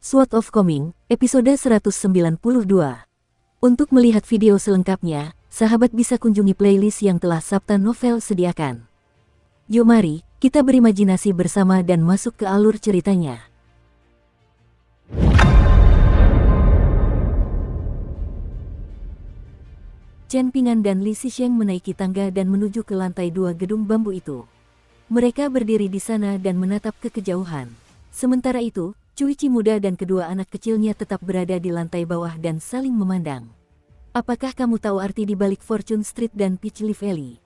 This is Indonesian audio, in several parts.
Sword of Coming, episode 192. Untuk melihat video selengkapnya, sahabat bisa kunjungi playlist yang telah Sabta Novel sediakan. Yuk mari, kita berimajinasi bersama dan masuk ke alur ceritanya. Chen Ping'an dan Li Zixing menaiki tangga dan menuju ke lantai 2 gedung bambu itu. Mereka berdiri di sana dan menatap ke kejauhan. Sementara itu, Cuici muda dan kedua anak kecilnya tetap berada di lantai bawah dan saling memandang. Apakah kamu tahu arti di balik Fortune Street dan Peach Leaf Alley?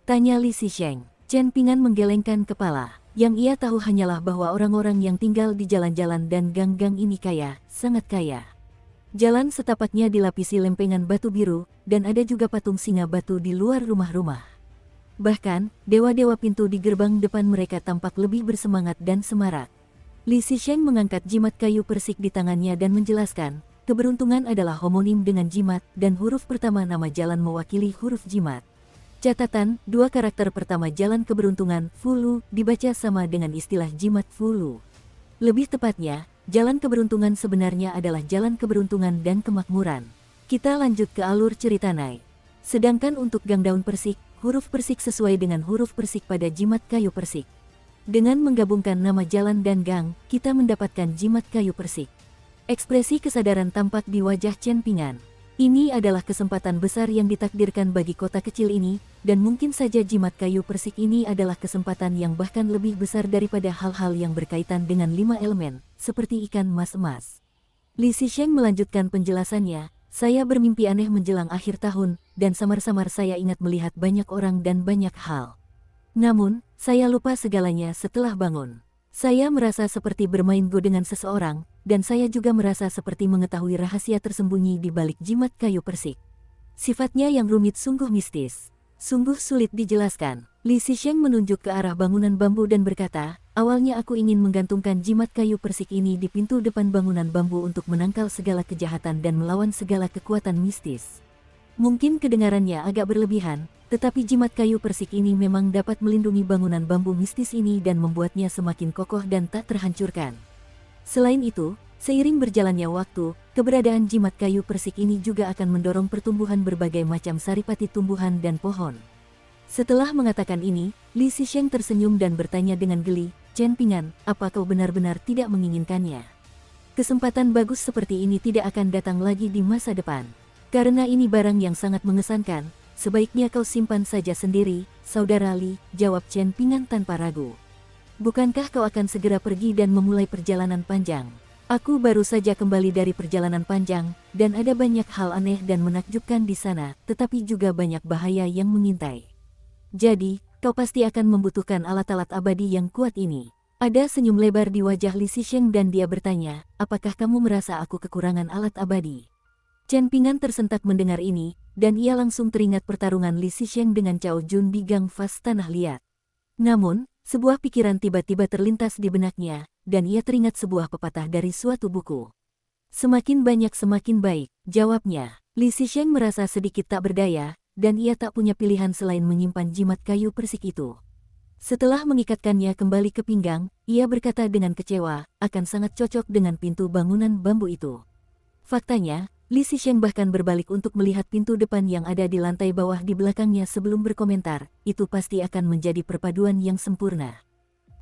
Tanya Li Zixing. Chen Ping'an menggelengkan kepala. Yang ia tahu hanyalah bahwa orang-orang yang tinggal di jalan-jalan dan gang-gang ini kaya, sangat kaya. Jalan setapaknya dilapisi lempengan batu biru, dan ada juga patung singa batu di luar rumah-rumah. Bahkan, dewa-dewa pintu di gerbang depan mereka tampak lebih bersemangat dan semarak. Li Zixing mengangkat jimat kayu persik di tangannya dan menjelaskan, keberuntungan adalah homonim dengan jimat dan huruf pertama nama jalan mewakili huruf jimat. Catatan, dua karakter pertama jalan keberuntungan, Fulu, dibaca sama dengan istilah jimat Fulu. Lebih tepatnya, jalan keberuntungan sebenarnya adalah jalan keberuntungan dan kemakmuran. Kita lanjut ke alur cerita naik. Sedangkan untuk gang daun persik, huruf persik sesuai dengan huruf persik pada jimat kayu persik. Dengan menggabungkan nama jalan dan gang, kita mendapatkan jimat kayu persik. Ekspresi kesadaran tampak di wajah Chen Ping'an. Ini adalah kesempatan besar yang ditakdirkan bagi kota kecil ini, dan mungkin saja jimat kayu persik ini adalah kesempatan yang bahkan lebih besar daripada hal-hal yang berkaitan dengan 5 elemen, seperti ikan mas emas. Li Zixing melanjutkan penjelasannya, saya bermimpi aneh menjelang akhir tahun, dan samar-samar saya ingat melihat banyak orang dan banyak hal. Namun, saya lupa segalanya setelah bangun. Saya merasa seperti bermain go dengan seseorang, dan saya juga merasa seperti mengetahui rahasia tersembunyi di balik jimat kayu persik. Sifatnya yang rumit sungguh mistis. Sungguh sulit dijelaskan. Li Zixing menunjuk ke arah bangunan bambu dan berkata, awalnya aku ingin menggantungkan jimat kayu persik ini di pintu depan bangunan bambu untuk menangkal segala kejahatan dan melawan segala kekuatan mistis. Mungkin kedengarannya agak berlebihan, tetapi jimat kayu persik ini memang dapat melindungi bangunan bambu mistis ini dan membuatnya semakin kokoh dan tak terhancurkan. Selain itu, seiring berjalannya waktu, keberadaan jimat kayu persik ini juga akan mendorong pertumbuhan berbagai macam saripati tumbuhan dan pohon. Setelah mengatakan ini, Li Zixing tersenyum dan bertanya dengan geli, Chen Ping'an, apa kau benar-benar tidak menginginkannya? Kesempatan bagus seperti ini tidak akan datang lagi di masa depan. Karena ini barang yang sangat mengesankan, sebaiknya kau simpan saja sendiri, saudara Li, jawab Chen Ping'an tanpa ragu. Bukankah kau akan segera pergi dan memulai perjalanan panjang? Aku baru saja kembali dari perjalanan panjang, dan ada banyak hal aneh dan menakjubkan di sana, tetapi juga banyak bahaya yang mengintai. Jadi, kau pasti akan membutuhkan alat-alat abadi yang kuat ini. Ada senyum lebar di wajah Li Zixing dan dia bertanya, apakah kamu merasa aku kekurangan alat abadi? Chen Ping'an tersentak mendengar ini, dan ia langsung teringat pertarungan Li Zixing dengan Cao Jun di gang Vas Tanah Liat. Namun, sebuah pikiran tiba-tiba terlintas di benaknya, dan ia teringat sebuah pepatah dari suatu buku. Semakin banyak semakin baik, jawabnya. Li Zixing merasa sedikit tak berdaya, dan ia tak punya pilihan selain menyimpan jimat kayu persik itu. Setelah mengikatkannya kembali ke pinggang, ia berkata dengan kecewa, akan sangat cocok dengan pintu bangunan bambu itu. Faktanya, Li Zixing bahkan berbalik untuk melihat pintu depan yang ada di lantai bawah di belakangnya sebelum berkomentar, itu pasti akan menjadi perpaduan yang sempurna.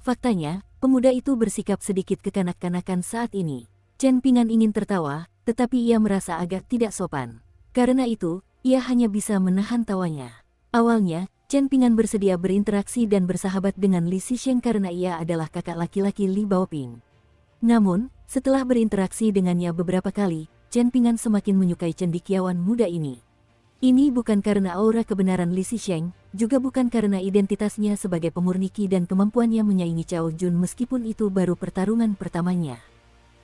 Faktanya, pemuda itu bersikap sedikit kekanak-kanakan saat ini. Chen Ping'an ingin tertawa, tetapi ia merasa agak tidak sopan. Karena itu, ia hanya bisa menahan tawanya. Awalnya, Chen Ping'an bersedia berinteraksi dan bersahabat dengan Li Zixing karena ia adalah kakak laki-laki Li Baoping. Namun, setelah berinteraksi dengannya beberapa kali, Chen Ping'an semakin menyukai cendekiawan muda ini. Ini bukan karena aura kebenaran Li Zixing, juga bukan karena identitasnya sebagai pemurniki dan kemampuannya menyaingi Cao Jun meskipun itu baru pertarungan pertamanya.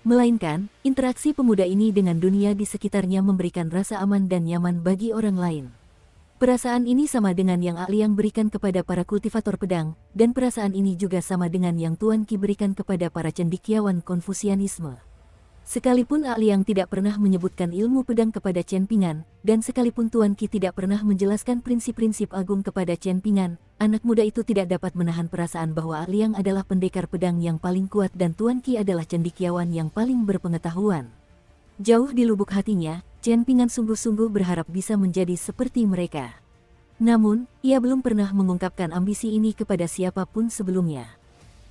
Melainkan, interaksi pemuda ini dengan dunia di sekitarnya memberikan rasa aman dan nyaman bagi orang lain. Perasaan ini sama dengan yang Ali Yang berikan kepada para kultivator pedang, dan perasaan ini juga sama dengan yang Tuan Qi berikan kepada para cendekiawan Konfusianisme. Sekalipun Liang tidak pernah menyebutkan ilmu pedang kepada Chen Ping'an, dan sekalipun Tuan Qi tidak pernah menjelaskan prinsip-prinsip agung kepada Chen Ping'an, anak muda itu tidak dapat menahan perasaan bahwa Liang adalah pendekar pedang yang paling kuat dan Tuan Qi adalah cendekiawan yang paling berpengetahuan. Jauh di lubuk hatinya, Chen Ping'an sungguh-sungguh berharap bisa menjadi seperti mereka. Namun, ia belum pernah mengungkapkan ambisi ini kepada siapapun sebelumnya.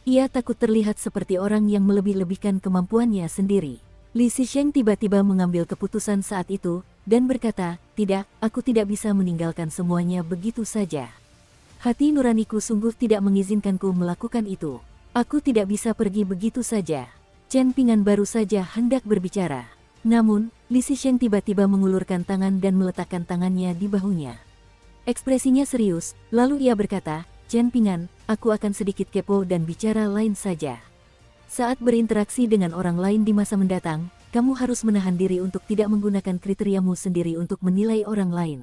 Ia takut terlihat seperti orang yang melebih-lebihkan kemampuannya sendiri. Li Zisheng tiba-tiba mengambil keputusan saat itu, dan berkata, "Tidak, aku tidak bisa meninggalkan semuanya begitu saja. Hati nuraniku sungguh tidak mengizinkanku melakukan itu. Aku tidak bisa pergi begitu saja." Chen Ping'an baru saja hendak berbicara. Namun, Li Zisheng tiba-tiba mengulurkan tangan dan meletakkan tangannya di bahunya. Ekspresinya serius, lalu ia berkata, "Chen Ping'an, aku akan sedikit kepo dan bicara lain saja. Saat berinteraksi dengan orang lain di masa mendatang, kamu harus menahan diri untuk tidak menggunakan kriteriamu sendiri untuk menilai orang lain.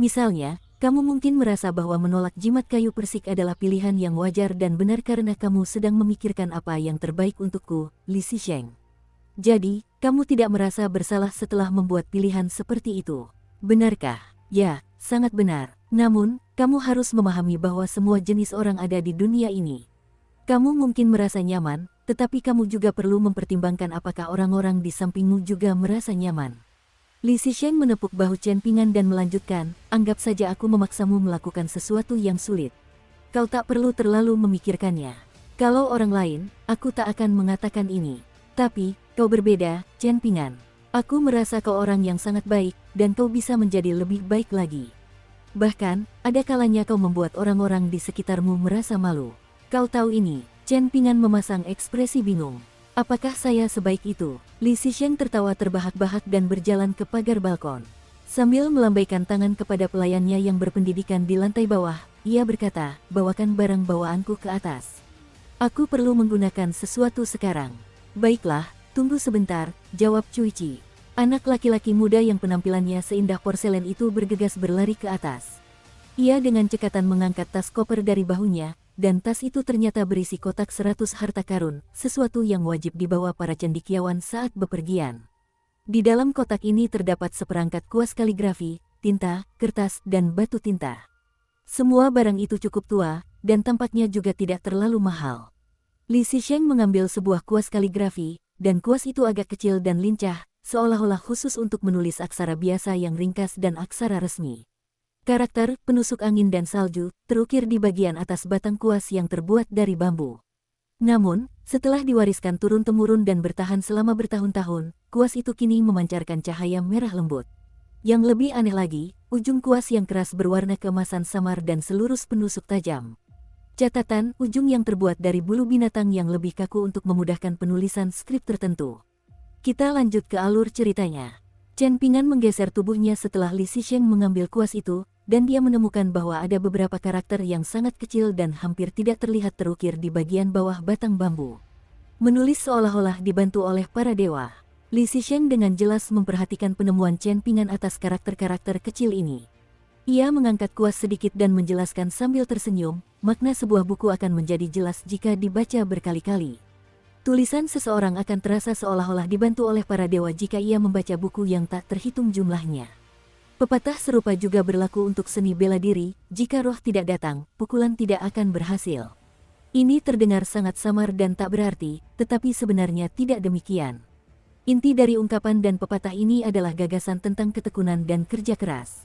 Misalnya, kamu mungkin merasa bahwa menolak jimat kayu persik adalah pilihan yang wajar dan benar karena kamu sedang memikirkan apa yang terbaik untukku, Li Zisheng. Jadi, kamu tidak merasa bersalah setelah membuat pilihan seperti itu. Benarkah?" "Ya, sangat benar. Namun, kamu harus memahami bahwa semua jenis orang ada di dunia ini. Kamu mungkin merasa nyaman, tetapi kamu juga perlu mempertimbangkan apakah orang-orang di sampingmu juga merasa nyaman." Li Zisheng menepuk bahu Chen Ping'an dan melanjutkan, "Anggap saja aku memaksamu melakukan sesuatu yang sulit. Kau tak perlu terlalu memikirkannya. Kalau orang lain, aku tak akan mengatakan ini. Tapi, kau berbeda, Chen Ping'an. Aku merasa kau orang yang sangat baik, dan kau bisa menjadi lebih baik lagi. Bahkan, ada kalanya kau membuat orang-orang di sekitarmu merasa malu. Kau tahu ini." Chen Ping'an memasang ekspresi bingung. "Apakah saya sebaik itu?" Li Zisheng tertawa terbahak-bahak dan berjalan ke pagar balkon. Sambil melambaikan tangan kepada pelayannya yang berpendidikan di lantai bawah, ia berkata, "Bawakan barang bawaanku ke atas. Aku perlu menggunakan sesuatu sekarang." "Baiklah, tunggu sebentar," jawab Cui Qi. Anak laki-laki muda yang penampilannya seindah porselen itu bergegas berlari ke atas. Ia dengan cekatan mengangkat tas koper dari bahunya, dan tas itu ternyata berisi kotak 100 harta karun, sesuatu yang wajib dibawa para cendekiawan saat bepergian. Di dalam kotak ini terdapat seperangkat kuas kaligrafi, tinta, kertas, dan batu tinta. Semua barang itu cukup tua, dan tampaknya juga tidak terlalu mahal. Li Zisheng mengambil sebuah kuas kaligrafi, dan kuas itu agak kecil dan lincah, seolah-olah khusus untuk menulis aksara biasa yang ringkas dan aksara resmi. Karakter, penusuk angin dan salju, terukir di bagian atas batang kuas yang terbuat dari bambu. Namun, setelah diwariskan turun-temurun dan bertahan selama bertahun-tahun, kuas itu kini memancarkan cahaya merah lembut. Yang lebih aneh lagi, ujung kuas yang keras berwarna keemasan samar dan seluruh penusuk tajam. Catatan, ujung yang terbuat dari bulu binatang yang lebih kaku untuk memudahkan penulisan skrip tertentu. Kita lanjut ke alur ceritanya. Chen Ping'an menggeser tubuhnya setelah Li Zisheng mengambil kuas itu, dan dia menemukan bahwa ada beberapa karakter yang sangat kecil dan hampir tidak terlihat terukir di bagian bawah batang bambu. Menulis seolah-olah dibantu oleh para dewa. Li Zisheng dengan jelas memperhatikan penemuan Chen Ping'an atas karakter-karakter kecil ini. Ia mengangkat kuas sedikit dan menjelaskan sambil tersenyum, "Makna sebuah buku akan menjadi jelas jika dibaca berkali-kali. Tulisan seseorang akan terasa seolah-olah dibantu oleh para dewa jika ia membaca buku yang tak terhitung jumlahnya. Pepatah serupa juga berlaku untuk seni bela diri, jika roh tidak datang, pukulan tidak akan berhasil." Ini terdengar sangat samar dan tak berarti, tetapi sebenarnya tidak demikian. Inti dari ungkapan dan pepatah ini adalah gagasan tentang ketekunan dan kerja keras.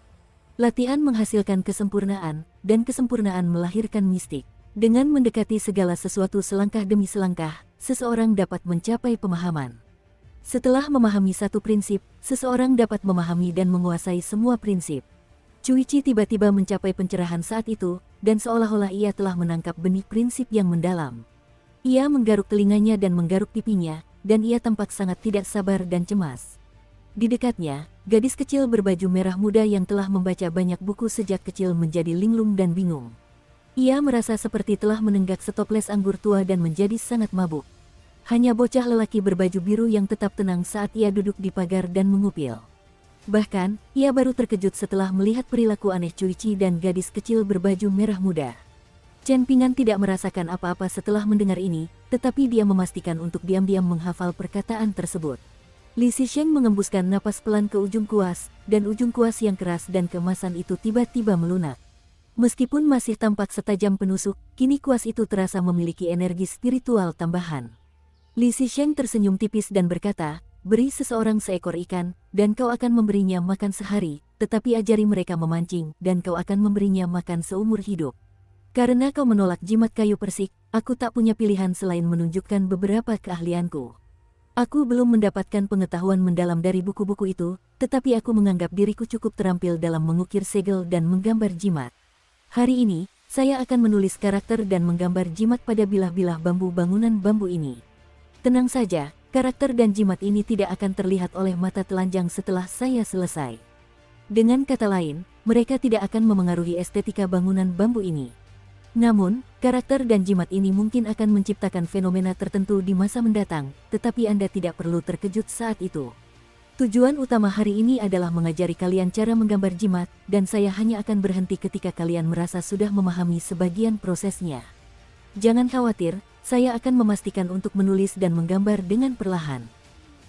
Latihan menghasilkan kesempurnaan, dan kesempurnaan melahirkan mistik. Dengan mendekati segala sesuatu selangkah demi selangkah, seseorang dapat mencapai pemahaman. Setelah memahami satu prinsip, seseorang dapat memahami dan menguasai semua prinsip. Cui Qi tiba-tiba mencapai pencerahan saat itu, dan seolah-olah ia telah menangkap benih prinsip yang mendalam. Ia menggaruk telinganya dan menggaruk pipinya, dan ia tampak sangat tidak sabar dan cemas. Di dekatnya, gadis kecil berbaju merah muda yang telah membaca banyak buku sejak kecil menjadi linglung dan bingung. Ia merasa seperti telah menenggak setoples anggur tua dan menjadi sangat mabuk. Hanya bocah lelaki berbaju biru yang tetap tenang saat ia duduk di pagar dan mengupil. Bahkan, ia baru terkejut setelah melihat perilaku aneh Cui Qi dan gadis kecil berbaju merah muda. Chen Pingan tidak merasakan apa-apa setelah mendengar ini, tetapi dia memastikan untuk diam-diam menghafal perkataan tersebut. Li Zisheng mengembuskan napas pelan ke ujung kuas, dan ujung kuas yang keras dan keemasan itu tiba-tiba melunak. Meskipun masih tampak setajam penusuk, kini kuas itu terasa memiliki energi spiritual tambahan. Li Zisheng tersenyum tipis dan berkata, "Beri seseorang seekor ikan, dan kau akan memberinya makan sehari, tetapi ajari mereka memancing, dan kau akan memberinya makan seumur hidup. Karena kau menolak jimat kayu persik, aku tak punya pilihan selain menunjukkan beberapa keahlianku. Aku belum mendapatkan pengetahuan mendalam dari buku-buku itu, tetapi aku menganggap diriku cukup terampil dalam mengukir segel dan menggambar jimat. Hari ini, saya akan menulis karakter dan menggambar jimat pada bilah-bilah bambu bangunan bambu ini. Tenang saja, karakter dan jimat ini tidak akan terlihat oleh mata telanjang setelah saya selesai." Dengan kata lain, mereka tidak akan memengaruhi estetika bangunan bambu ini. Namun, karakter dan jimat ini mungkin akan menciptakan fenomena tertentu di masa mendatang, tetapi Anda tidak perlu terkejut saat itu. Tujuan utama hari ini adalah mengajari kalian cara menggambar jimat, dan saya hanya akan berhenti ketika kalian merasa sudah memahami sebagian prosesnya. Jangan khawatir, saya akan memastikan untuk menulis dan menggambar dengan perlahan.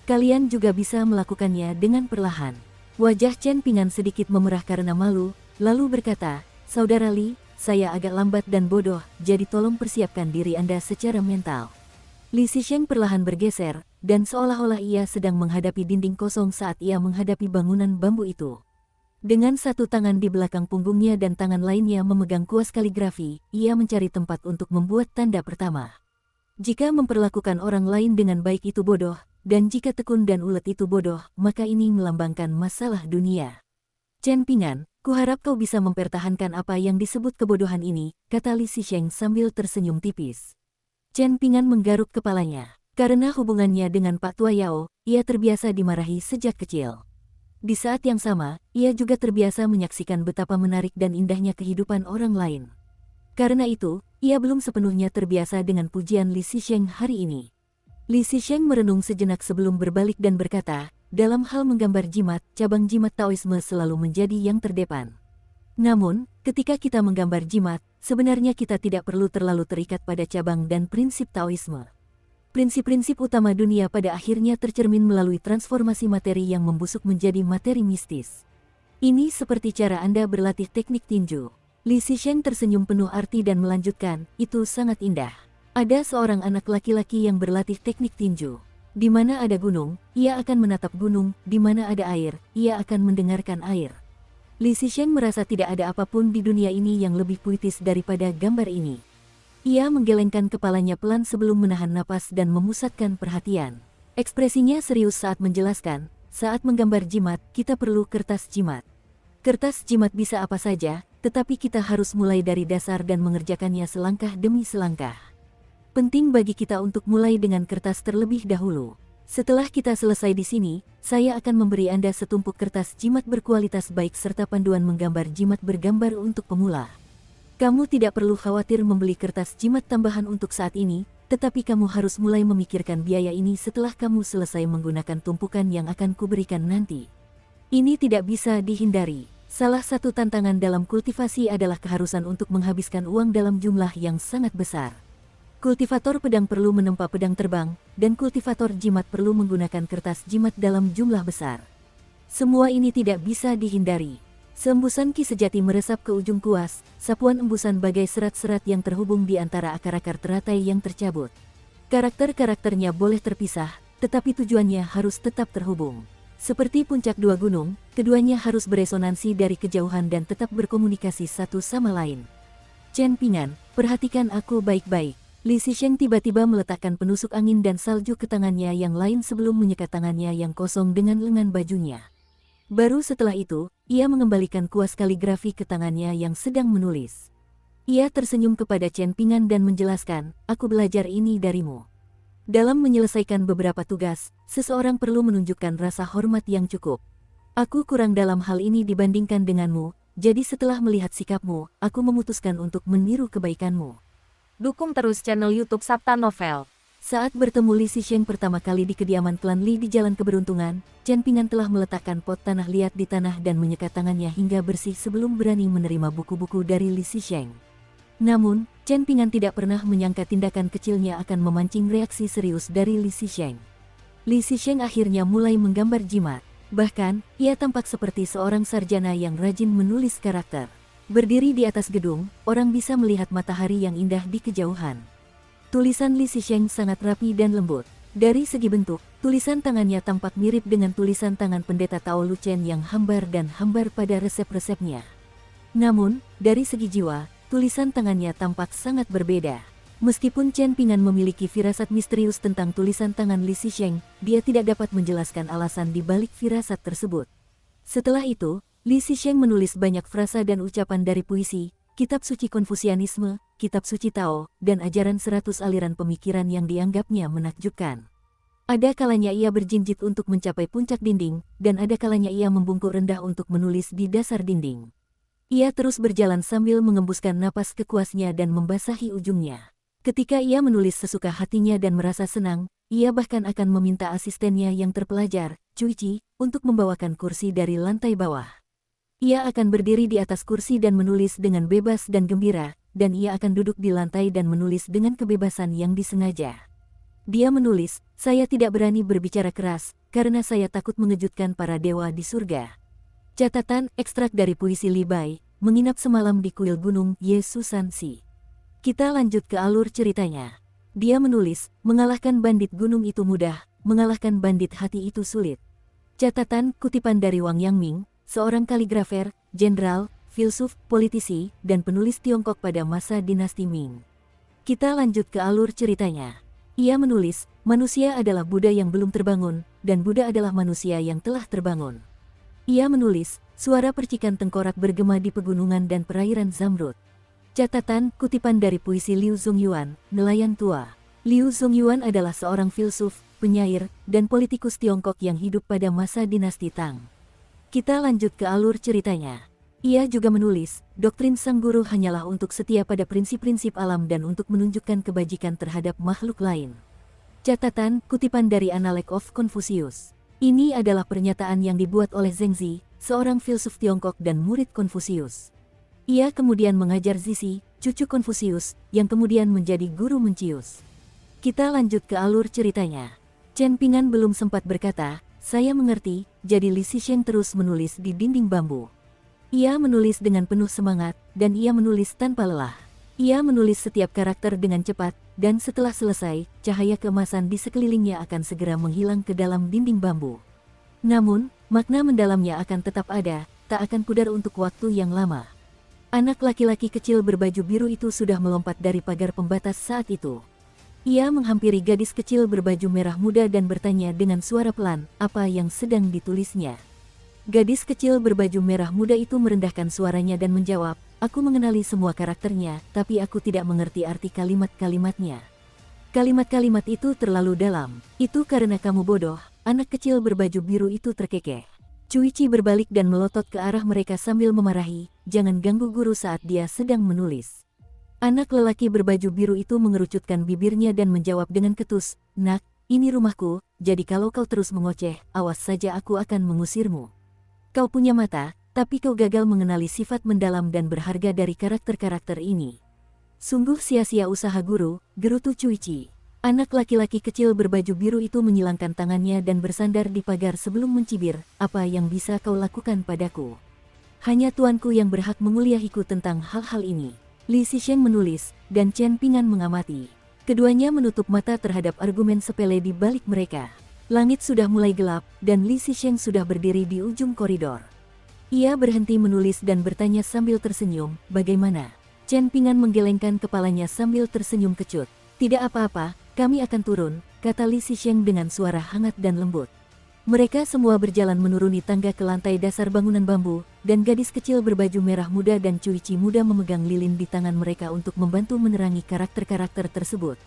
Kalian juga bisa melakukannya dengan perlahan. Wajah Chen Pingan sedikit memerah karena malu, lalu berkata, "Saudara Li, saya agak lambat dan bodoh, jadi tolong persiapkan diri Anda secara mental." Li Zisheng perlahan bergeser, dan seolah-olah ia sedang menghadapi dinding kosong saat ia menghadapi bangunan bambu itu. Dengan satu tangan di belakang punggungnya dan tangan lainnya memegang kuas kaligrafi, ia mencari tempat untuk membuat tanda pertama. Jika memperlakukan orang lain dengan baik itu bodoh, dan jika tekun dan ulet itu bodoh, maka ini melambangkan masalah dunia. "Chen Pingan, kuharap kau bisa mempertahankan apa yang disebut kebodohan ini," kata Li Zisheng sambil tersenyum tipis. Chen Pingan menggaruk kepalanya. Karena hubungannya dengan Pak Tua Yao, ia terbiasa dimarahi sejak kecil. Di saat yang sama, ia juga terbiasa menyaksikan betapa menarik dan indahnya kehidupan orang lain. Karena itu, ia belum sepenuhnya terbiasa dengan pujian Li Zisheng hari ini. Li Zisheng merenung sejenak sebelum berbalik dan berkata, "Dalam hal menggambar jimat, cabang jimat Taoisme selalu menjadi yang terdepan. Namun, ketika kita menggambar jimat, sebenarnya kita tidak perlu terlalu terikat pada cabang dan prinsip Taoisme. Prinsip-prinsip utama dunia pada akhirnya tercermin melalui transformasi materi yang membusuk menjadi materi mistis. Ini seperti cara Anda berlatih teknik tinju." Li Zisheng tersenyum penuh arti dan melanjutkan, "Itu sangat indah. Ada seorang anak laki-laki yang berlatih teknik tinju. Di mana ada gunung, ia akan menatap gunung, di mana ada air, ia akan mendengarkan air." Li Zisheng merasa tidak ada apapun di dunia ini yang lebih puitis daripada gambar ini. Ia menggelengkan kepalanya pelan sebelum menahan napas dan memusatkan perhatian. Ekspresinya serius saat menjelaskan, "Saat menggambar jimat, kita perlu kertas jimat. Kertas jimat bisa apa saja, tetapi kita harus mulai dari dasar dan mengerjakannya selangkah demi selangkah. Penting bagi kita untuk mulai dengan kertas terlebih dahulu. Setelah kita selesai di sini, saya akan memberi Anda setumpuk kertas jimat berkualitas baik serta panduan menggambar jimat bergambar untuk pemula. Kamu tidak perlu khawatir membeli kertas jimat tambahan untuk saat ini, tetapi kamu harus mulai memikirkan biaya ini setelah kamu selesai menggunakan tumpukan yang akan kuberikan nanti. Ini tidak bisa dihindari. Salah satu tantangan dalam kultivasi adalah keharusan untuk menghabiskan uang dalam jumlah yang sangat besar. Kultivator pedang perlu menempa pedang terbang, dan kultivator jimat perlu menggunakan kertas jimat dalam jumlah besar. Semua ini tidak bisa dihindari." Seembusan ki sejati meresap ke ujung kuas, sapuan embusan bagai serat-serat yang terhubung di antara akar-akar teratai yang tercabut. Karakter-karakternya boleh terpisah, tetapi tujuannya harus tetap terhubung. Seperti puncak dua gunung, keduanya harus beresonansi dari kejauhan dan tetap berkomunikasi satu sama lain. "Chen Pingan, perhatikan aku baik-baik." Li Zisheng tiba-tiba meletakkan penusuk angin dan salju ke tangannya yang lain sebelum menyekat tangannya yang kosong dengan lengan bajunya. Baru setelah itu, ia mengembalikan kuas kaligrafi ke tangannya yang sedang menulis. Ia tersenyum kepada Chen Pingan dan menjelaskan, "Aku belajar ini darimu. Dalam menyelesaikan beberapa tugas, seseorang perlu menunjukkan rasa hormat yang cukup. Aku kurang dalam hal ini dibandingkan denganmu, jadi setelah melihat sikapmu, aku memutuskan untuk meniru kebaikanmu." Dukung terus channel YouTube Sabta Novel. Saat bertemu Li Zisheng pertama kali di kediaman klan Li di Jalan Keberuntungan, Chen Pingan telah meletakkan pot tanah liat di tanah dan menyekat tangannya hingga bersih sebelum berani menerima buku-buku dari Li Zisheng. Namun, Chen Ping'an tidak pernah menyangka tindakan kecilnya akan memancing reaksi serius dari Li Zisheng. Li Zisheng akhirnya mulai menggambar jimat. Bahkan, ia tampak seperti seorang sarjana yang rajin menulis karakter. Berdiri di atas gedung, orang bisa melihat matahari yang indah di kejauhan. Tulisan Li Zisheng sangat rapi dan lembut. Dari segi bentuk, tulisan tangannya tampak mirip dengan tulisan tangan pendeta Tao Lu Chen yang hambar dan hambar pada resep-resepnya. Namun, dari segi jiwa, tulisan tangannya tampak sangat berbeda. Meskipun Chen Ping'an memiliki firasat misterius tentang tulisan tangan Li Zisheng, dia tidak dapat menjelaskan alasan di balik firasat tersebut. Setelah itu, Li Zisheng menulis banyak frasa dan ucapan dari puisi, kitab suci Konfusianisme, kitab suci Tao, dan ajaran 100 aliran pemikiran yang dianggapnya menakjubkan. Ada kalanya ia berjinjit untuk mencapai puncak dinding, dan ada kalanya ia membungkuk rendah untuk menulis di dasar dinding. Ia terus berjalan sambil mengembuskan napas kekuasnya dan membasahi ujungnya. Ketika ia menulis sesuka hatinya dan merasa senang, ia bahkan akan meminta asistennya yang terpelajar, Cuici, untuk membawakan kursi dari lantai bawah. Ia akan berdiri di atas kursi dan menulis dengan bebas dan gembira, dan ia akan duduk di lantai dan menulis dengan kebebasan yang disengaja. Dia menulis, "Saya tidak berani berbicara keras, karena saya takut mengejutkan para dewa di surga." Catatan ekstrak dari puisi Li Bai, menginap semalam di kuil gunung Yesusansi. Kita lanjut ke alur ceritanya. Dia menulis, mengalahkan bandit gunung itu mudah, mengalahkan bandit hati itu sulit. Catatan kutipan dari Wang Yangming, seorang kaligrafer, jenderal, filsuf, politisi, dan penulis Tiongkok pada masa dinasti Ming. Kita lanjut ke alur ceritanya. Ia menulis, manusia adalah Buddha yang belum terbangun, dan Buddha adalah manusia yang telah terbangun. Ia menulis, suara percikan tengkorak bergema di pegunungan dan perairan Zamrud. Catatan kutipan dari puisi Liu Zongyuan, nelayan tua. Liu Zongyuan adalah seorang filsuf, penyair, dan politikus Tiongkok yang hidup pada masa dinasti Tang. Kita lanjut ke alur ceritanya. Ia juga menulis, doktrin sang guru hanyalah untuk setia pada prinsip-prinsip alam dan untuk menunjukkan kebajikan terhadap makhluk lain. Catatan kutipan dari Analect of Confucius. Ini adalah pernyataan yang dibuat oleh Zhengzi, seorang filsuf Tiongkok dan murid Konfusius. Ia kemudian mengajar Zizi, cucu Konfusius, yang kemudian menjadi guru Mencius. Kita lanjut ke alur ceritanya. Chen Ping'an belum sempat berkata, "Saya mengerti," jadi Li Zisheng terus menulis di dinding bambu. Ia menulis dengan penuh semangat, dan ia menulis tanpa lelah. Ia menulis setiap karakter dengan cepat, dan setelah selesai, cahaya keemasan di sekelilingnya akan segera menghilang ke dalam dinding bambu. Namun, makna mendalamnya akan tetap ada, tak akan pudar untuk waktu yang lama. Anak laki-laki kecil berbaju biru itu sudah melompat dari pagar pembatas saat itu. Ia menghampiri gadis kecil berbaju merah muda dan bertanya dengan suara pelan, apa yang sedang ditulisnya. Gadis kecil berbaju merah muda itu merendahkan suaranya dan menjawab, "Aku mengenali semua karakternya, tapi aku tidak mengerti arti kalimat-kalimatnya. Kalimat-kalimat itu terlalu dalam." "Itu karena kamu bodoh," anak kecil berbaju biru itu terkekeh. Cuici berbalik dan melotot ke arah mereka sambil memarahi, "Jangan ganggu guru saat dia sedang menulis." Anak lelaki berbaju biru itu mengerucutkan bibirnya dan menjawab dengan ketus, "Nak, ini rumahku, jadi kalau kau terus mengoceh, awas saja aku akan mengusirmu. Kau punya mata, tapi kau gagal mengenali sifat mendalam dan berharga dari karakter-karakter ini. Sungguh sia-sia usaha guru," gerutu Cuici. Anak laki-laki kecil berbaju biru itu menyilangkan tangannya dan bersandar di pagar sebelum mencibir, "Apa yang bisa kau lakukan padaku? Hanya tuanku yang berhak menguliahiku tentang hal-hal ini." Li Zisheng menulis, dan Chen Ping'an mengamati. Keduanya menutup mata terhadap argumen sepele di balik mereka. Langit sudah mulai gelap, dan Li Zisheng sudah berdiri di ujung koridor. Ia berhenti menulis dan bertanya sambil tersenyum, "Bagaimana?" Chen Ping'an menggelengkan kepalanya sambil tersenyum kecut. "Tidak apa-apa, kami akan turun," kata Li Zisheng dengan suara hangat dan lembut. Mereka semua berjalan menuruni tangga ke lantai dasar bangunan bambu, dan gadis kecil berbaju merah muda dan Cuici muda memegang lilin di tangan mereka untuk membantu menerangi karakter-karakter tersebut.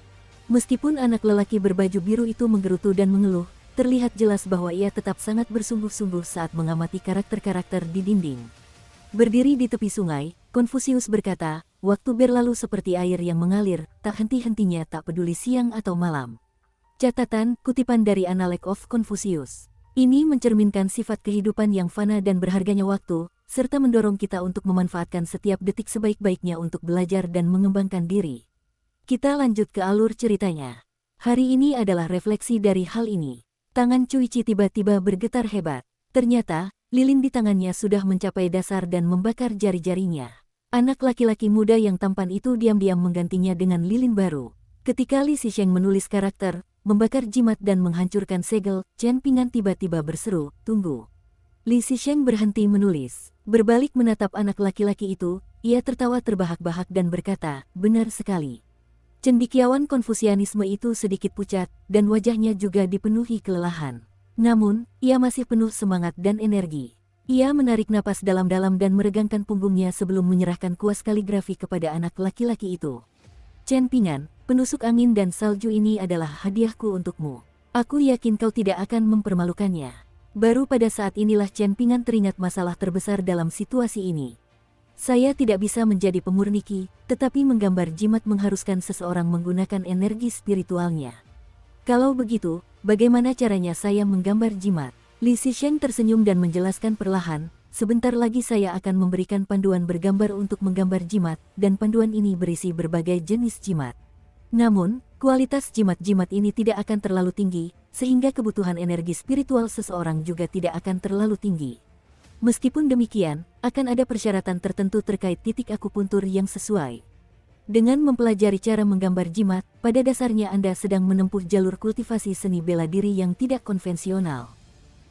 Meskipun anak lelaki berbaju biru itu menggerutu dan mengeluh, terlihat jelas bahwa ia tetap sangat bersungguh-sungguh saat mengamati karakter-karakter di dinding. Berdiri di tepi sungai, Konfusius berkata, "Waktu berlalu seperti air yang mengalir, tak henti-hentinya tak peduli siang atau malam." Catatan kutipan dari Analect of Confucius. Ini mencerminkan sifat kehidupan yang fana dan berharganya waktu, serta mendorong kita untuk memanfaatkan setiap detik sebaik-baiknya untuk belajar dan mengembangkan diri. Kita lanjut ke alur ceritanya. Hari ini adalah refleksi dari hal ini. Tangan Cuici tiba-tiba bergetar hebat. Ternyata, lilin di tangannya sudah mencapai dasar dan membakar jari-jarinya. Anak laki-laki muda yang tampan itu diam-diam menggantinya dengan lilin baru. Ketika Li Zisheng menulis karakter, membakar jimat dan menghancurkan segel, Chen Ping'an tiba-tiba berseru, "Tunggu." Li Zisheng berhenti menulis. Berbalik menatap anak laki-laki itu, ia tertawa terbahak-bahak dan berkata, "Benar sekali." Cendekiawan Konfusianisme itu sedikit pucat, dan wajahnya juga dipenuhi kelelahan. Namun, ia masih penuh semangat dan energi. Ia menarik napas dalam-dalam dan meregangkan punggungnya sebelum menyerahkan kuas kaligrafi kepada anak laki-laki itu. "Chen Ping'an, penusuk angin dan salju ini adalah hadiahku untukmu. Aku yakin kau tidak akan mempermalukannya." Baru pada saat inilah Chen Ping'an teringat masalah terbesar dalam situasi ini. "Saya tidak bisa menjadi pemurniki, tetapi menggambar jimat mengharuskan seseorang menggunakan energi spiritualnya. Kalau begitu, bagaimana caranya saya menggambar jimat?" Li Zisheng tersenyum dan menjelaskan perlahan, "Sebentar lagi saya akan memberikan panduan bergambar untuk menggambar jimat, dan panduan ini berisi berbagai jenis jimat. Namun, kualitas jimat-jimat ini tidak akan terlalu tinggi, sehingga kebutuhan energi spiritual seseorang juga tidak akan terlalu tinggi. Meskipun demikian, akan ada persyaratan tertentu terkait titik akupuntur yang sesuai. Dengan mempelajari cara menggambar jimat, pada dasarnya Anda sedang menempuh jalur kultivasi seni bela diri yang tidak konvensional.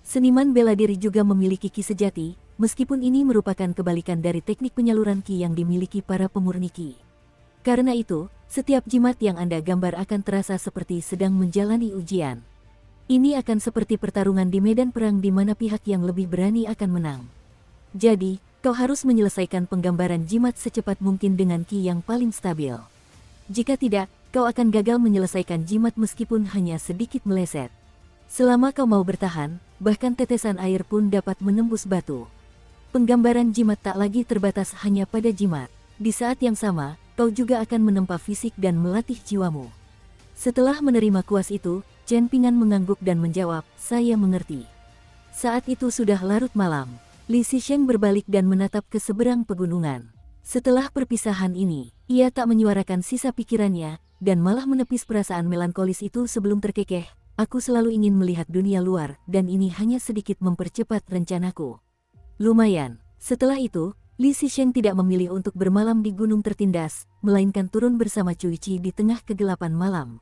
Seniman bela diri juga memiliki ki sejati, meskipun ini merupakan kebalikan dari teknik penyaluran ki yang dimiliki para pemurniki. Karena itu, setiap jimat yang Anda gambar akan terasa seperti sedang menjalani ujian. Ini akan seperti pertarungan di medan perang di mana pihak yang lebih berani akan menang. Jadi, kau harus menyelesaikan penggambaran jimat secepat mungkin dengan ki yang paling stabil. Jika tidak, kau akan gagal menyelesaikan jimat meskipun hanya sedikit meleset. Selama kau mau bertahan, bahkan tetesan air pun dapat menembus batu." Penggambaran jimat tak lagi terbatas hanya pada jimat. Di saat yang sama, kau juga akan menempa fisik dan melatih jiwamu. Setelah menerima kuas itu, Chen Ping'an mengangguk dan menjawab, "Saya mengerti." Saat itu sudah larut malam. Li Zisheng berbalik dan menatap ke seberang pegunungan. Setelah perpisahan ini, ia tak menyuarakan sisa pikirannya, dan malah menepis perasaan melankolis itu sebelum terkekeh. "Aku selalu ingin melihat dunia luar, dan ini hanya sedikit mempercepat rencanaku." Lumayan. Setelah itu, Li Zisheng tidak memilih untuk bermalam di gunung tertindas, melainkan turun bersama Cuici di tengah kegelapan malam.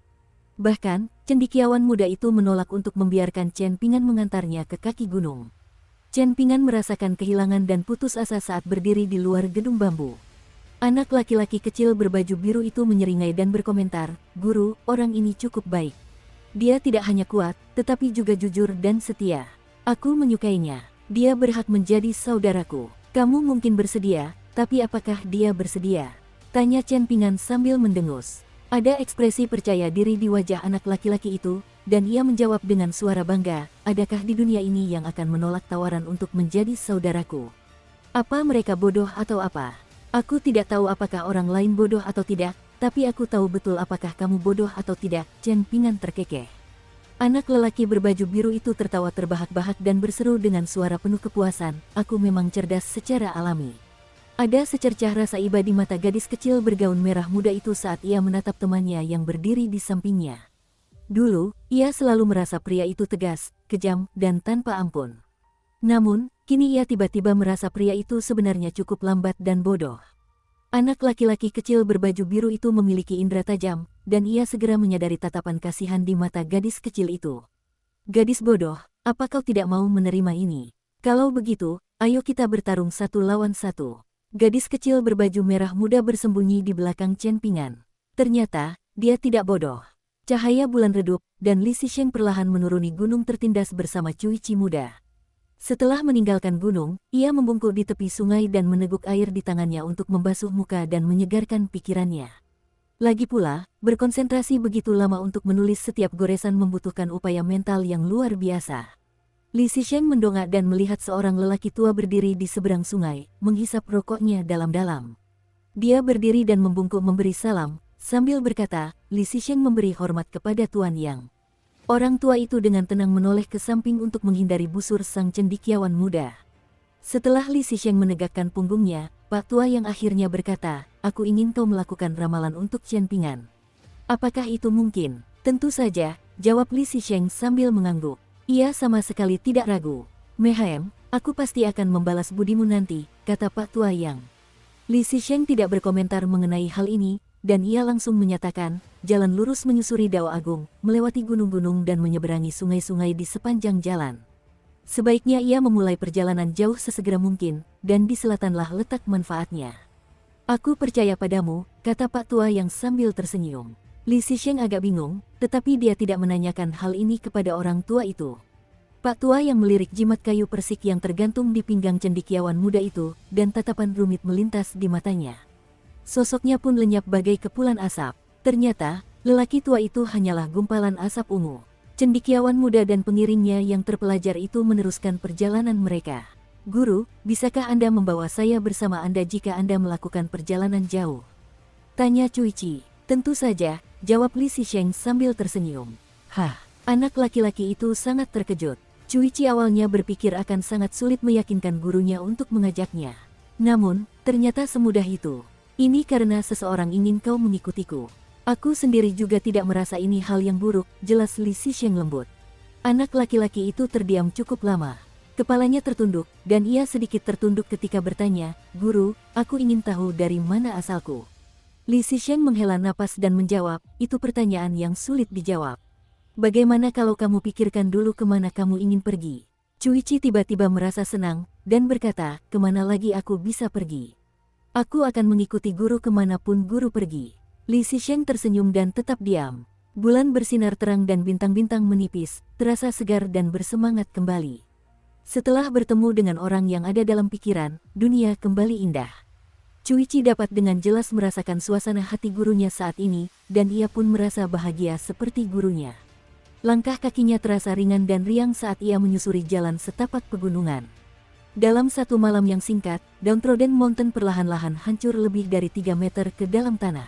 Bahkan, cendekiawan muda itu menolak untuk membiarkan Chen Ping'an mengantarnya ke kaki gunung. Chen Ping'an merasakan kehilangan dan putus asa saat berdiri di luar gedung bambu. Anak laki-laki kecil berbaju biru itu menyeringai dan berkomentar, "Guru, orang ini cukup baik. Dia tidak hanya kuat, tetapi juga jujur dan setia. Aku menyukainya. Dia berhak menjadi saudaraku. Kamu mungkin bersedia, tapi apakah dia bersedia?" tanya Chen Ping'an sambil mendengus. Ada ekspresi percaya diri di wajah anak laki-laki itu, dan ia menjawab dengan suara bangga, "Adakah di dunia ini yang akan menolak tawaran untuk menjadi saudaraku? Apa mereka bodoh atau apa? Aku tidak tahu apakah orang lain bodoh atau tidak, tapi aku tahu betul apakah kamu bodoh atau tidak." Chen Ping'an terkekeh. Anak lelaki berbaju biru itu tertawa terbahak-bahak dan berseru dengan suara penuh kepuasan, "Aku memang cerdas secara alami." Ada secercah rasa iba di mata gadis kecil bergaun merah muda itu saat ia menatap temannya yang berdiri di sampingnya. Dulu, ia selalu merasa pria itu tegas, kejam, dan tanpa ampun. Namun, kini ia tiba-tiba merasa pria itu sebenarnya cukup lambat dan bodoh. Anak laki-laki kecil berbaju biru itu memiliki indera tajam, dan ia segera menyadari tatapan kasihan di mata gadis kecil itu. "Gadis bodoh, apa kau tidak mau menerima ini? Kalau begitu, ayo kita bertarung satu lawan satu." Gadis kecil berbaju merah muda bersembunyi di belakang Chen Ping'an. Ternyata, dia tidak bodoh. Cahaya bulan redup, dan Li Zisheng perlahan menuruni gunung tertindas bersama Cuici muda. Setelah meninggalkan gunung, ia membungkuk di tepi sungai dan meneguk air di tangannya untuk membasuh muka dan menyegarkan pikirannya. Lagi pula, berkonsentrasi begitu lama untuk menulis setiap goresan membutuhkan upaya mental yang luar biasa. Li Zisheng mendongak dan melihat seorang lelaki tua berdiri di seberang sungai, menghisap rokoknya dalam-dalam. Dia berdiri dan membungkuk memberi salam, sambil berkata, "Li Zisheng memberi hormat kepada Tuan Yang." Orang tua itu dengan tenang menoleh ke samping untuk menghindari busur sang cendekiawan muda. Setelah Li Zisheng menegakkan punggungnya, Pak Tua yang akhirnya berkata, aku ingin kau melakukan ramalan untuk Chen Ping'an. Apakah itu mungkin? Tentu saja, jawab Li Zisheng sambil mengangguk. Ia sama sekali tidak ragu. Mehem, aku pasti akan membalas budimu nanti, kata Pak Tua Yang. Li Zisheng tidak berkomentar mengenai hal ini, dan ia langsung menyatakan, jalan lurus menyusuri Dao Agung, melewati gunung-gunung dan menyeberangi sungai-sungai di sepanjang jalan. Sebaiknya ia memulai perjalanan jauh sesegera mungkin, dan di selatanlah letak manfaatnya. Aku percaya padamu, kata Pak Tua Yang sambil tersenyum. Li Zisheng agak bingung, tetapi dia tidak menanyakan hal ini kepada orang tua itu. Pak Tua Yang melirik jimat kayu persik yang tergantung di pinggang cendekiawan muda itu, dan tatapan rumit melintas di matanya. Sosoknya pun lenyap bagai kepulan asap. Ternyata, lelaki tua itu hanyalah gumpalan asap ungu. Cendekiawan muda dan pengiringnya yang terpelajar itu meneruskan perjalanan mereka. Guru, bisakah Anda membawa saya bersama Anda jika Anda melakukan perjalanan jauh? Tanya Cuici. Tentu saja, jawab Li Zisheng sambil tersenyum. Hah, anak laki-laki itu sangat terkejut. Cuici awalnya berpikir akan sangat sulit meyakinkan gurunya untuk mengajaknya. Namun, ternyata semudah itu. Ini karena seseorang ingin kau mengikutiku. Aku sendiri juga tidak merasa ini hal yang buruk, jelas Li Zisheng lembut. Anak laki-laki itu terdiam cukup lama. Kepalanya tertunduk, dan ia sedikit tertunduk ketika bertanya, Guru, aku ingin tahu dari mana asalku. Li Zisheng menghela napas dan menjawab, itu pertanyaan yang sulit dijawab. Bagaimana kalau kamu pikirkan dulu kemana kamu ingin pergi? Cuici tiba-tiba merasa senang, dan berkata, kemana lagi aku bisa pergi? Aku akan mengikuti guru kemanapun guru pergi. Li Zisheng tersenyum dan tetap diam. Bulan bersinar terang dan bintang-bintang menipis, terasa segar dan bersemangat kembali. Setelah bertemu dengan orang yang ada dalam pikiran, dunia kembali indah. Cuici dapat dengan jelas merasakan suasana hati gurunya saat ini, dan ia pun merasa bahagia seperti gurunya. Langkah kakinya terasa ringan dan riang saat ia menyusuri jalan setapak pegunungan. Dalam satu malam yang singkat, Downtrodden Mountain perlahan-lahan hancur lebih dari 3 meter ke dalam tanah.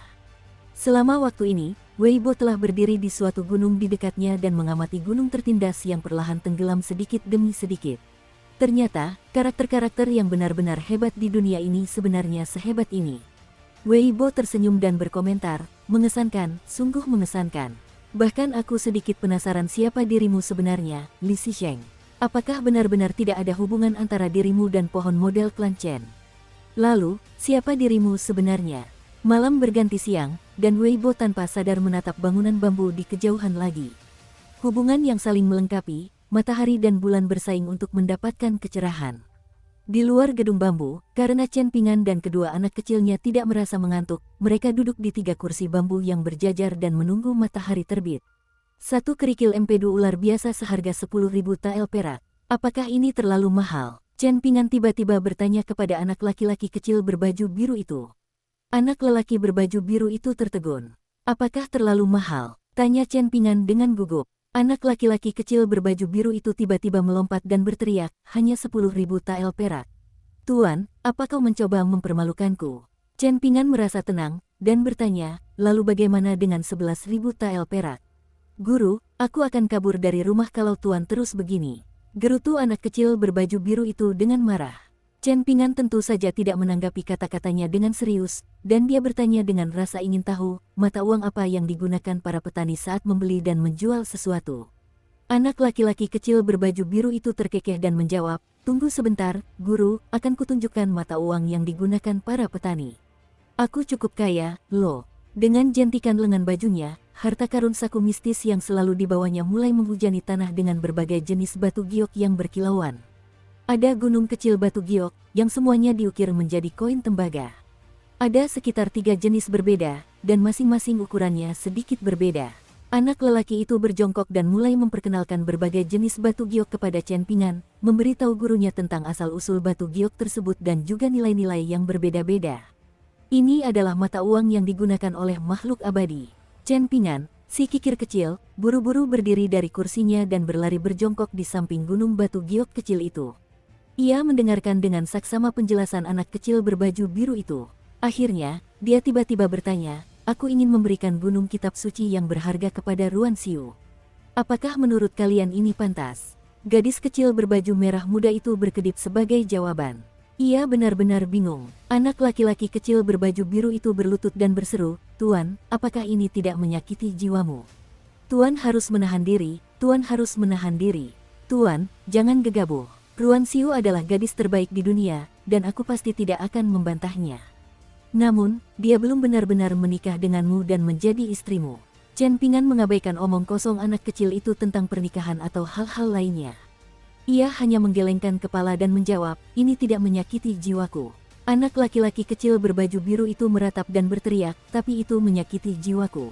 Selama waktu ini, Weibo telah berdiri di suatu gunung di dekatnya dan mengamati gunung tertindas yang perlahan tenggelam sedikit demi sedikit. Ternyata, karakter-karakter yang benar-benar hebat di dunia ini sebenarnya sehebat ini. Weibo tersenyum dan berkomentar, mengesankan, sungguh mengesankan. Bahkan aku sedikit penasaran siapa dirimu sebenarnya, Li Zisheng. Apakah benar-benar tidak ada hubungan antara dirimu dan pohon model klan Chen? Lalu, siapa dirimu sebenarnya? Malam berganti siang, dan Weibo tanpa sadar menatap bangunan bambu di kejauhan lagi. Hubungan yang saling melengkapi, matahari dan bulan bersaing untuk mendapatkan kecerahan. Di luar gedung bambu, karena Chen Ping'an dan kedua anak kecilnya tidak merasa mengantuk, mereka duduk di 3 kursi bambu yang berjajar dan menunggu matahari terbit. Satu kerikil empedu ular biasa seharga 10.000 tael perak. Apakah ini terlalu mahal? Chen Ping'an tiba-tiba bertanya kepada anak laki-laki kecil berbaju biru itu. Anak lelaki berbaju biru itu tertegun. Apakah terlalu mahal? Tanya Chen Ping'an dengan gugup. Anak laki-laki kecil berbaju biru itu tiba-tiba melompat dan berteriak, hanya 10.000 tael perak. Tuan, apa kau mencoba mempermalukanku? Chen Ping'an merasa tenang, dan bertanya, lalu bagaimana dengan 11.000 tael perak? Guru, aku akan kabur dari rumah kalau tuan terus begini. Gerutu anak kecil berbaju biru itu dengan marah. Chen Ping'an tentu saja tidak menanggapi kata-katanya dengan serius, dan dia bertanya dengan rasa ingin tahu, mata uang apa yang digunakan para petani saat membeli dan menjual sesuatu. Anak laki-laki kecil berbaju biru itu terkekeh dan menjawab, tunggu sebentar, guru, akan kutunjukkan mata uang yang digunakan para petani. Aku cukup kaya, loh. Dengan jentikan lengan bajunya, harta karun saku mistis yang selalu dibawanya mulai menghujani tanah dengan berbagai jenis batu giok yang berkilauan. Ada gunung kecil batu giok, yang semuanya diukir menjadi koin tembaga. Ada sekitar 3 jenis berbeda, dan masing-masing ukurannya sedikit berbeda. Anak lelaki itu berjongkok dan mulai memperkenalkan berbagai jenis batu giok kepada Chen Ping'an, memberitahu gurunya tentang asal-usul batu giok tersebut dan juga nilai-nilai yang berbeda-beda. Ini adalah mata uang yang digunakan oleh makhluk abadi. Chen Ping'an, si kikir kecil, buru-buru berdiri dari kursinya dan berlari berjongkok di samping gunung batu giok kecil itu. Ia mendengarkan dengan saksama penjelasan anak kecil berbaju biru itu. Akhirnya, dia tiba-tiba bertanya, aku ingin memberikan gunung kitab suci yang berharga kepada Ruan Xiu. Apakah menurut kalian ini pantas? Gadis kecil berbaju merah muda itu berkedip sebagai jawaban. Ia benar-benar bingung. Anak laki-laki kecil berbaju biru itu berlutut dan berseru, "Tuan, apakah ini tidak menyakiti jiwamu? Tuan harus menahan diri, Tuan harus menahan diri. Tuan, jangan gegabah. Ruan Xiu adalah gadis terbaik di dunia, dan aku pasti tidak akan membantahnya. Namun, dia belum benar-benar menikah denganmu dan menjadi istrimu." Chen Pingan mengabaikan omong kosong anak kecil itu tentang pernikahan atau hal-hal lainnya. Ia hanya menggelengkan kepala dan menjawab, "Ini tidak menyakiti jiwaku." Anak laki-laki kecil berbaju biru itu meratap dan berteriak, "Tapi itu menyakiti jiwaku."